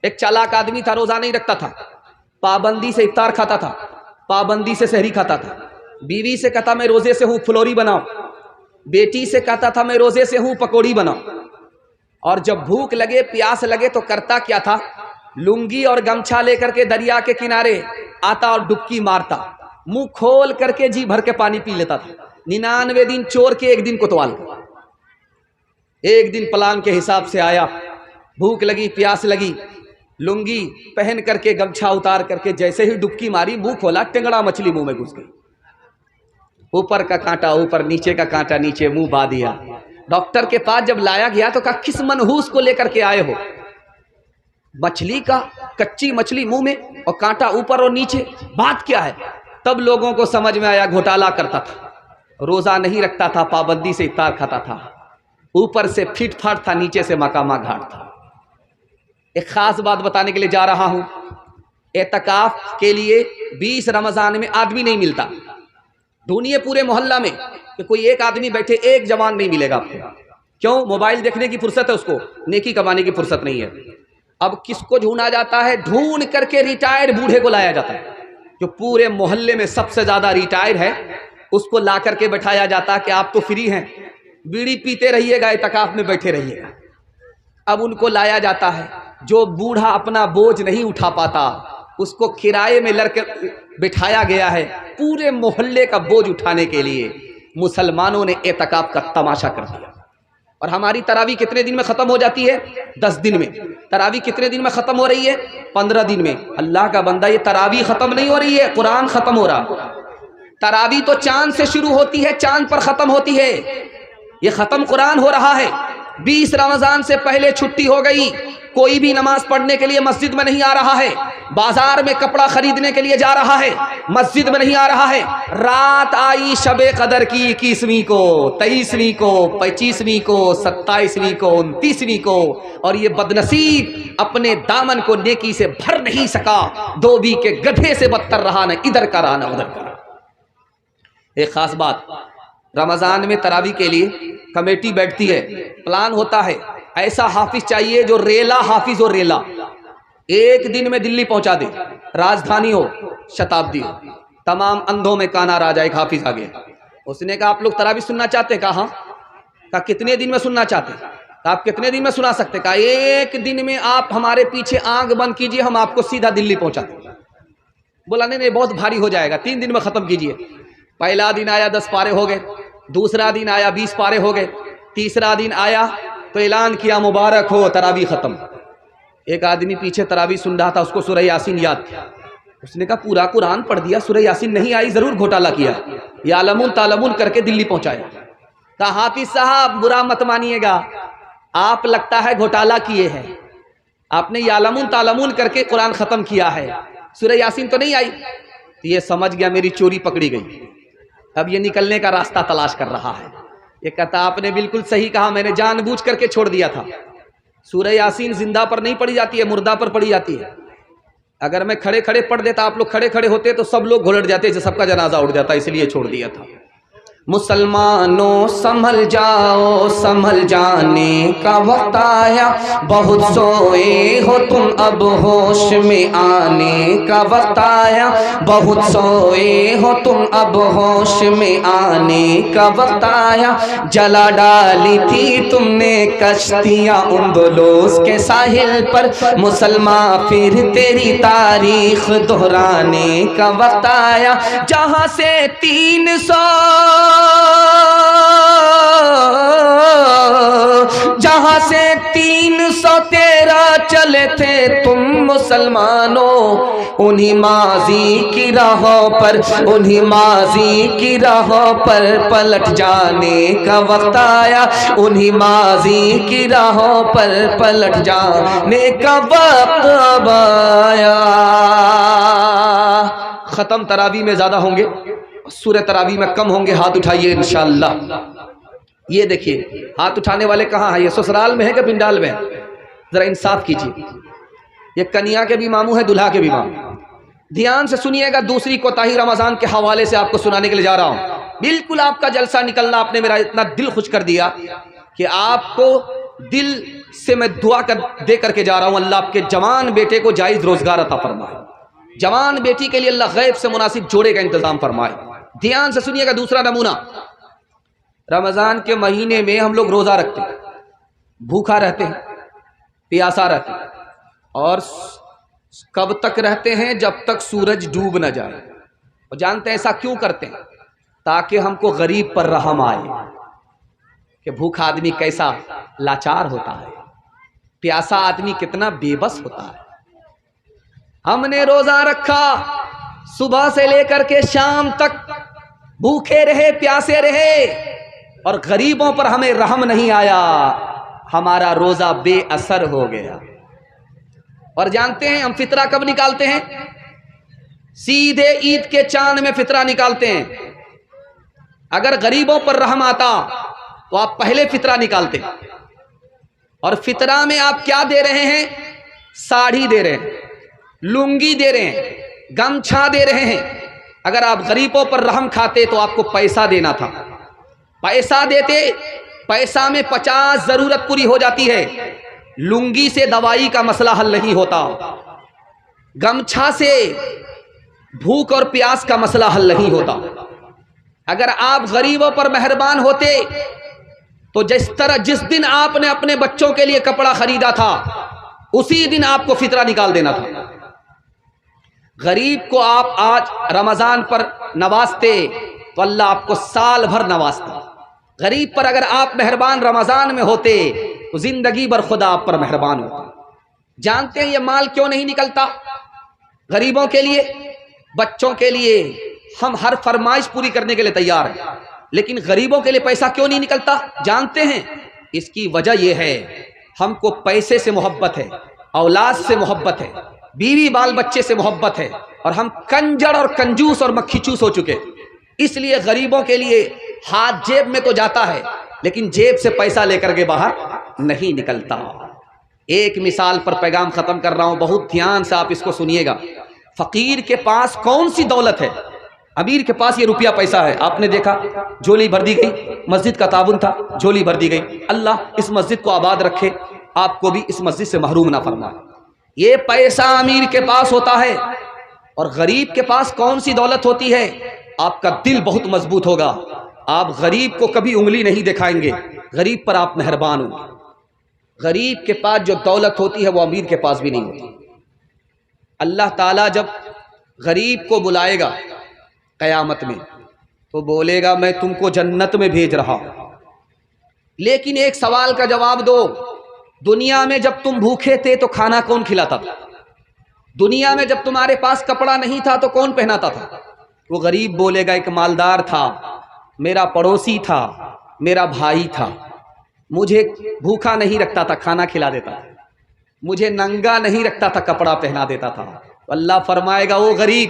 ایک چالاک آدمی تھا، روزہ نہیں رکھتا تھا، پابندی سے افطار کھاتا تھا، پابندی سے سحری کھاتا تھا. بیوی سے کہتا میں روزے سے ہوں فلوری بناؤ، بیٹی سے کہتا تھا میں روزے سے ہوں پکوڑی بناؤ. اور جب بھوک لگے پیاس لگے تو کرتا کیا تھا؟ لنگی اور گمچھا لے کر کے دریا کے کنارے آتا اور ڈبکی مارتا، منہ کھول کر کے جی بھر کے پانی پی لیتا تھا. 99 دن چور کے ایک دن کوتوال. ایک دن پلان کے حساب سے آیا، بھوک لگی پیاس لگی، لنگی پہن کر کے گمچھا اتار کر کے جیسے ہی ڈبکی ماری منہ کھولا، ٹنگڑا مچھلی منہ میں گھس گئی. اوپر کا کانٹا اوپر، نیچے کا کانٹا نیچے، منہ با دیا. ڈاکٹر کے پاس جب لایا گیا تو کہا کس منحوس کو لے کر کے آئے ہو؟ مچھلی کا کچی مچھلی منہ میں اور کانٹا اوپر اور نیچے، بات کیا ہے؟ تب لوگوں کو سمجھ میں آیا گھوٹالا کرتا تھا، روزہ نہیں رکھتا تھا، پابندی سے افطار کھاتا تھا، اوپر سے پھٹ پھاٹ تھا، نیچے سے مقامہ گھاٹ تھا. ایک خاص بات بتانے کے لیے جا رہا ہوں. اعتکاف کے لیے 20 رمضان میں آدمی نہیں ملتا. ڈھونڈیے پورے محلہ میں کہ کوئی ایک آدمی بیٹھے، ایک جوان نہیں ملے گا آپ کو. کیوں؟ موبائل دیکھنے کی فرصت ہے اس کو، نیکی کمانے کی فرصت نہیں ہے. اب کس کو ڈھونڈا جاتا ہے؟ ڈھونڈ کر کے ریٹائرڈ بوڑھے کو لایا جاتا ہے، جو پورے محلے میں سب سے زیادہ ریٹائر ہے. اس کو لا کر کے بٹھایا جاتا ہے کہ آپ تو فری ہیں، بیڑی پیتے رہیے گا، اعتکاف میں بیٹھے رہیے گا. اب ان کو لایا جاتا ہے. جو بوڑھا اپنا بوجھ نہیں اٹھا پاتا اس کو کرائے میں لڑ کے بٹھایا گیا ہے پورے محلے کا بوجھ اٹھانے کے لیے. مسلمانوں نے اعتکاف کا تماشا کر دیا. اور ہماری تراویح کتنے دن میں ختم ہو جاتی ہے؟ 10 دن میں. تراویح کتنے دن میں ختم ہو رہی ہے؟ 15 دن میں. اللہ کا بندہ، یہ تراویح ختم نہیں ہو رہی ہے، قرآن ختم ہو رہا. تراویح تو چاند سے شروع ہوتی ہے، چاند پر ختم ہوتی ہے. یہ ختم قرآن ہو رہا ہے. 20 رمضان سے پہلے چھٹی ہو گئی، کوئی بھی نماز پڑھنے کے لیے مسجد میں نہیں آ رہا ہے، بازار میں کپڑا خریدنے کے لیے جا رہا ہے، مسجد میں نہیں آ رہا ہے. رات آئی شب قدر کی 21ویں کو، 23ویں کو، 25ویں کو، 27ویں کو، 29ویں کو، اور یہ بدنصیب اپنے دامن کو نیکی سے بھر نہیں سکا. دھوبی کے گدھے سے بدتر رہا، نہ ادھر کا رہا نہ ادھر کا. ایک خاص بات، رمضان میں تراویح کے لیے کمیٹی بیٹھتی ہے، پلان ہوتا ہے. ایسا حافظ چاہیے جو ریلا حافظ ہو. ریلا ایک دن میں دلی پہنچا دے، راجدھانی ہو، شتابدی ہو، تمام اندھوں میں کانا راجا. ایک حافظ آ گیا، اس نے کہا آپ لوگ تراویح سننا چاہتے؟ کہا ہاں. کہا کتنے دن میں سننا چاہتے؟ کہا آپ کتنے دن میں سنا سکتے؟ کہا ایک دن میں آپ ہمارے پیچھے آنکھ بند کیجئے، ہم آپ کو سیدھا دلی پہنچا دیں. بولا نہیں بہت بھاری ہو جائے گا، 3 دن میں ختم کیجئے. پہلا دن آیا 10 پارے ہو گئے، دوسرا دن آیا 20 پارے ہو گئے، تیسرا دن آیا تو اعلان کیا مبارک ہو تراویح ختم. ایک آدمی پیچھے تراویح سن رہا تھا، اس کو سورہ یاسین یاد تھی. اس نے کہا پورا قرآن پڑھ دیا، سورہ یاسین نہیں آئی، ضرور گھوٹالا کیا. یعلمون تالمون کر کے دلی پہنچایا. کہا حافظ صاحب برا مت مانیے گا، آپ لگتا ہے گھوٹالا کیے ہیں، آپ نے یعلمون تالمون کر کے قرآن ختم کیا ہے، سورہ یاسین تو نہیں آئی. یہ سمجھ گیا میری چوری پکڑی گئی. اب یہ نکلنے کا راستہ تلاش کر رہا ہے. یہ کہتا آپ نے بالکل صحیح کہا، میں نے جان بوجھ کر کے چھوڑ دیا تھا. سورہ یاسین زندہ پر نہیں پڑھی جاتی ہے، مردہ پر پڑھی جاتی ہے. اگر میں کھڑے کھڑے پڑھ دیتا، آپ لوگ کھڑے کھڑے ہوتے تو سب لوگ گھلٹ جاتے، سب کا جنازہ اٹھ جاتا، اس لیے چھوڑ دیا تھا. مسلمانوں سنبھل جاؤ، سنبھل جانے کا وقت آیا، بہت سوئے ہو تم اب ہوش میں آنے کا وقت آیا، بہت سوئے ہو تم اب ہوش میں آنے کا وقت آیا. جلا ڈالی تھی تم نے کشتیاں اندلس کے ساحل پر، مسلمان پھر تیری تاریخ دہرانے کا وقت آیا. جہاں سے 313 چلے تھے تم مسلمانوں، انہی ماضی کی راہوں پر، انہی ماضی کی راہوں پر پلٹ جانے کا وقت آیا، انہی ماضی کی راہوں پر پلٹ جانے کا وقت آیا. ختم تراویح میں زیادہ ہوں گے، سورہ تراویح میں کم ہوں گے. ہاتھ اٹھائیے انشاءاللہ. یہ دیکھیے ہاتھ اٹھانے والے کہاں ہیں؟ یہ سسرال میں ہے کہ پنڈال میں؟ ذرا انصاف کیجیے. یہ کنیا کے بھی ماموں ہے، دلہا کے بھی ماموں. دھیان سے سنیے گا. دوسری کوتاہی رمضان کے حوالے سے آپ کو سنانے کے لیے جا رہا ہوں. بالکل آپ کا جلسہ نکلنا، آپ نے میرا اتنا دل خوش کر دیا کہ آپ کو دل سے میں دعا دے کر کے جا رہا ہوں، اللہ آپ کے جوان بیٹے کو جائز روزگار عطا فرمائے، جوان بیٹی کے لیے اللہ غیب سے مناسب جوڑے کا انتظام فرمائے۔ دھیان سے سنیے گا دوسرا نمونہ، رمضان کے مہینے میں ہم لوگ روزہ رکھتے ہیں، بھوکا رہتے ہیں، پیاسا رہتے ہیں، اور کب تک رہتے ہیں؟ جب تک سورج ڈوب نہ جائے۔ اور جانتے ہیں ایسا کیوں کرتے ہیں؟ تاکہ ہم کو غریب پر رحم آئے کہ بھوکا آدمی کیسا لاچار ہوتا ہے، پیاسا آدمی کتنا بے بس ہوتا ہے۔ ہم نے روزہ رکھا، صبح سے لے کر کے شام تک بھوکے رہے، پیاسے رہے، اور غریبوں پر ہمیں رحم نہیں آیا، ہمارا روزہ بے اثر ہو گیا۔ اور جانتے ہیں ہم فطرہ کب نکالتے ہیں؟ سیدھے عید کے چاند میں فطرہ نکالتے ہیں۔ اگر غریبوں پر رحم آتا تو آپ پہلے فطرہ نکالتے، اور فطرہ میں آپ کیا دے رہے ہیں؟ ساڑھی دے رہے ہیں، لنگی دے رہے ہیں، گمچھا دے رہے ہیں۔ اگر آپ غریبوں پر رحم کھاتے تو آپ کو پیسہ دینا تھا، پیسہ دیتے، پیسہ میں 50 ضرورت پوری ہو جاتی ہے، لنگی سے دوائی کا مسئلہ حل نہیں ہوتا، گمچھا سے بھوک اور پیاس کا مسئلہ حل نہیں ہوتا۔ اگر آپ غریبوں پر مہربان ہوتے تو جس دن آپ نے اپنے بچوں کے لیے کپڑا خریدا تھا اسی دن آپ کو فطرہ نکال دینا تھا۔ غریب کو آپ آج رمضان پر نوازتے تو اللہ آپ کو سال بھر نوازتا۔ غریب پر اگر آپ مہربان رمضان میں ہوتے تو زندگی بھر خدا آپ پر مہربان ہوتا۔ جانتے ہیں یہ مال کیوں نہیں نکلتا؟ غریبوں کے لیے، بچوں کے لیے ہم ہر فرمائش پوری کرنے کے لیے تیار ہیں، لیکن غریبوں کے لیے پیسہ کیوں نہیں نکلتا؟ جانتے ہیں اس کی وجہ یہ ہے، ہم کو پیسے سے محبت ہے، اولاد سے محبت ہے، بیوی بال بچے سے محبت ہے، اور ہم کنجر اور کنجوس اور مکھی چوس ہو چکے۔ اس لیے غریبوں کے لیے ہاتھ جیب میں تو جاتا ہے لیکن جیب سے پیسہ لے کر کے باہر نہیں نکلتا۔ ایک مثال پر پیغام ختم کر رہا ہوں، بہت دھیان سے آپ اس کو سنیے گا۔ فقیر کے پاس کون سی دولت ہے؟ امیر کے پاس یہ روپیہ پیسہ ہے۔ آپ نے دیکھا جھولی بھر دی گئی، مسجد کا تعاون تھا، جھولی بھر دی گئی۔ اللہ اس مسجد کو آباد رکھے، آپ کو بھی اس مسجد سے محروم نہ فرمائے۔ یہ پیسہ امیر کے پاس ہوتا ہے، اور غریب کے پاس کون سی دولت ہوتی ہے؟ آپ کا دل بہت مضبوط ہوگا، آپ غریب کو کبھی انگلی نہیں دکھائیں گے، غریب پر آپ مہربان ہوں گے۔ غریب کے پاس جو دولت ہوتی ہے وہ امیر کے پاس بھی نہیں ہوتی۔ اللہ تعالیٰ جب غریب کو بلائے گا قیامت میں تو بولے گا میں تم کو جنت میں بھیج رہا ہوں، لیکن ایک سوال کا جواب دو، دنیا میں جب تم بھوکے تھے تو کھانا کون کھلاتا تھا؟ دنیا میں جب تمہارے پاس کپڑا نہیں تھا تو کون پہناتا تھا؟ وہ غریب بولے گا ایک مالدار تھا، میرا پڑوسی تھا، میرا بھائی تھا، مجھے بھوکا نہیں رکھتا تھا، کھانا کھلا دیتا تھا، مجھے ننگا نہیں رکھتا تھا، کپڑا پہنا دیتا تھا۔ اللہ فرمائے گا وہ غریب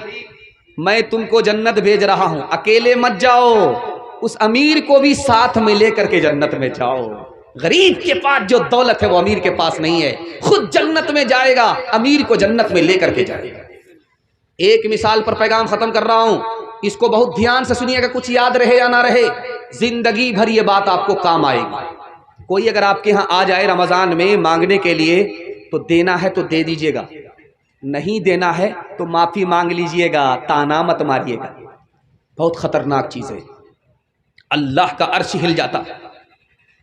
میں تم کو جنت بھیج رہا ہوں، اکیلے مت جاؤ، اس امیر کو بھی ساتھ میں لے کر کے جنت میں جاؤ۔ غریب کے پاس جو دولت ہے وہ امیر کے پاس نہیں ہے، خود جنت میں جائے گا، امیر کو جنت میں لے کر کے جائے گا۔ ایک مثال پر پیغام ختم کر رہا ہوں، اس کو بہت دھیان سے سنیے گا، کچھ یاد رہے یا نہ رہے، زندگی بھر یہ بات آپ کو کام آئے گی۔ کوئی اگر آپ کے ہاں آ جائے رمضان میں مانگنے کے لیے تو دینا ہے تو دے دیجئے گا، نہیں دینا ہے تو معافی مانگ لیجئے گا، تانا مت ماریے گا۔ بہت خطرناک چیز ہے، اللہ کا عرش ہل جاتا۔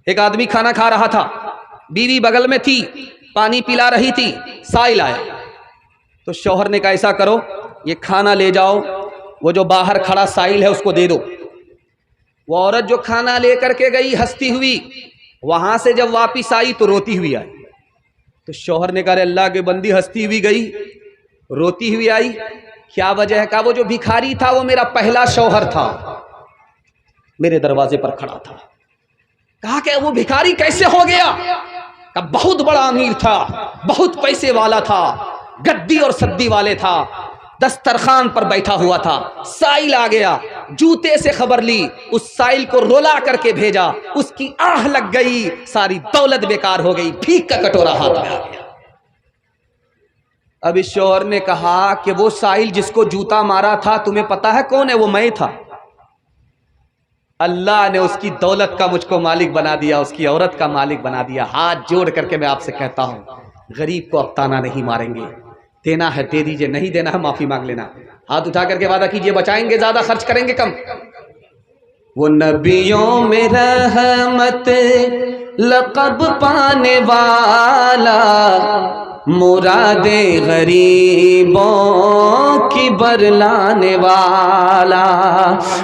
ایک آدمی کھانا کھا رہا تھا، بیوی بغل میں تھی، پانی پلا رہی تھی، سائل آیا تو شوہر نے کہا ایسا کرو یہ کھانا لے جاؤ، وہ جو باہر کھڑا سائل ہے اس کو دے دو۔ وہ عورت جو کھانا لے کر کے گئی ہنستی ہوئی، وہاں سے جب واپس آئی تو روتی ہوئی آئی۔ تو شوہر نے کہا اللہ کے بندی ہنستی ہوئی گئی، روتی ہوئی آئی، کیا وجہ ہے؟ کہا وہ جو بھکاری تھا وہ میرا پہلا شوہر تھا، میرے دروازے پر کھڑا تھا۔ کہا کہ وہ بھکاری کیسے ہو گیا؟ کہا بہت بڑا امیر تھا، بہت پیسے والا تھا، گدی اور سدی والے تھا، دسترخوان پر بیٹھا ہوا تھا، سائل آ گیا، جوتے سے خبر لی، اس سائل کو رولا کر کے بھیجا، اس کی آہ لگ گئی، ساری دولت بیکار ہو گئی، بھیک کا کٹورا ہاتھ میں آ گیا۔ اب اس شوہر نے کہا کہ وہ سائل جس کو جوتا مارا تھا تمہیں پتا ہے کون ہے؟ وہ میں تھا۔ اللہ نے اس کی دولت کا مجھ کو مالک بنا دیا، اس کی عورت کا مالک بنا دیا۔ ہاتھ جوڑ کر کے میں آپ سے کہتا ہوں، غریب کو اب تانا نہیں ماریں گے، دینا ہے دے دیجئے، نہیں دینا ہے معافی مانگ لینا۔ ہاتھ اٹھا کر کے وعدہ کیجئے، بچائیں گے زیادہ، خرچ کریں گے کم۔ وہ نبیوں میں رحمت لقب پانے والا، مراد غریبوں کی برلانے والا،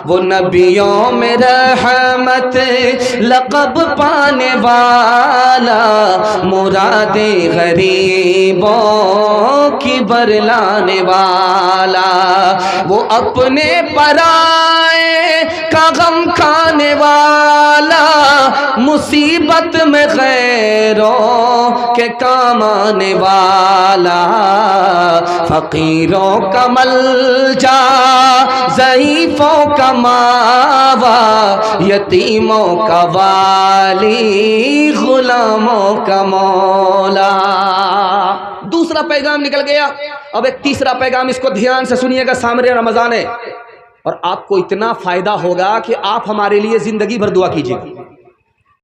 وہ نبیوں میں رحمت لقب پانے والا، مراد غریبوں کی برلانے والا، وہ اپنے پرائے کا غم کھانے والا، مصیبت میں غیروں کے کام آنے والا، فقیروں کا ملجا، ضعیفوں کا ماوا، یتیموں کا والی، غلاموں کا مولا۔ دوسرا پیغام نکل گیا۔ اب ایک تیسرا پیغام، اس کو دھیان سے سنیے گا، سامنے رمضان ہے اور آپ کو اتنا فائدہ ہوگا کہ آپ ہمارے لیے زندگی بھر دعا کیجیے گا۔